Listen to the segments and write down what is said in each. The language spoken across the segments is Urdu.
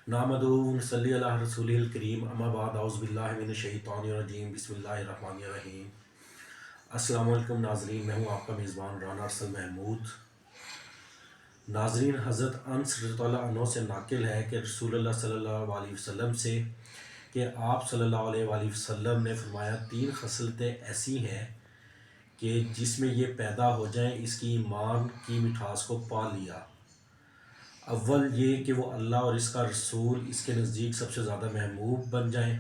نحمدہ و نصلی علی رسولہ الکریم اما بعد اعوذ باللہ من الشیطان الرجیم بسم اللہ الرحمن الرحیم۔ السلام علیکم ناظرین، میں ہوں آپ کا میزبان رانا ارسل محمود۔ ناظرین، حضرت انس رضی اللہ عنہ سے ناقل ہے کہ رسول اللہ صلی اللہ علیہ وسلم سے کہ آپ صلی اللہ علیہ وآلہ وسلم نے فرمایا 3 خصلتیں ایسی ہیں کہ جس میں یہ پیدا ہو جائیں اس کی ایمان کی مٹھاس کو پا لیا۔ اول یہ کہ وہ اللہ اور اس کا رسول اس کے نزدیک سب سے زیادہ محبوب بن جائیں۔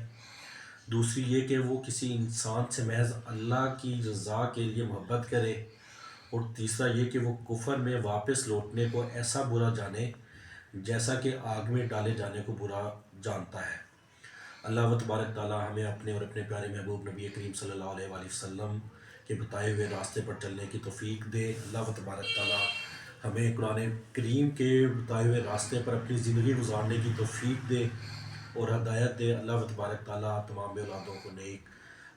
دوسری یہ کہ وہ کسی انسان سے محض اللہ کی رضا کے لیے محبت کرے۔ اور تیسرا یہ کہ وہ کفر میں واپس لوٹنے کو ایسا برا جانے جیسا کہ آگ میں ڈالے جانے کو برا جانتا ہے۔ اللہ و تبارک تعالیٰ ہمیں اپنے اور اپنے پیارے محبوب نبی کریم صلی اللہ علیہ وآلہ وسلم کے بتائے ہوئے راستے پر چلنے کی توفیق دے۔ اللہ و تبارک تعالیٰ ہمیں قرآن کریم کے بتائے ہوئے راستے پر اپنی زندگی گزارنے کی توفیق دے اور ہدایت دے۔ اللہ و تبارک تعالیٰ تمام بے اولادوں کو نیک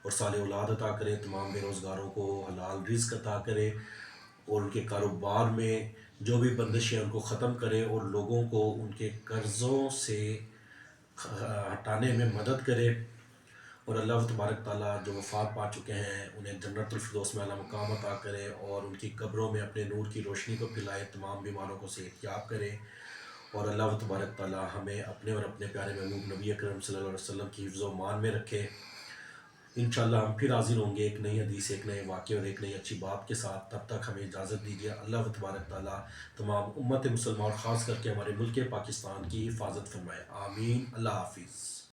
اور صالح اولاد عطا کرے، تمام بے روزگاروں کو حلال رزق عطا کرے اور ان کے کاروبار میں جو بھی بندشیں ان کو ختم کرے اور لوگوں کو ان کے قرضوں سے ہٹانے میں مدد کرے۔ اور اللہ تبارک تعالیٰ جو وفات پا چکے ہیں انہیں جنت الفردوس میں اعلیٰ مقام عطا کرے اور ان کی قبروں میں اپنے نور کی روشنی کو پھیلائے، تمام بیماروں کو صحت یاب کرے۔ اور اللہ تبارک تعالیٰ ہمیں اپنے اور اپنے پیارے محبوب نبی اکرم صلی اللہ علیہ وسلم کی حفظ و امان میں رکھے۔ انشاءاللہ ہم پھر حاضر ہوں گے ایک نئی حدیث، ایک نئے واقعے اور ایک نئی اچھی بات کے ساتھ۔ تب تک ہمیں اجازت دیجیے۔ اللہ تبارک تعالیٰ تمام امت مسلمان اور خاص کر کے ہمارے ملک پاکستان کی حفاظت فرمائے، آمین۔ اللہ حافظ۔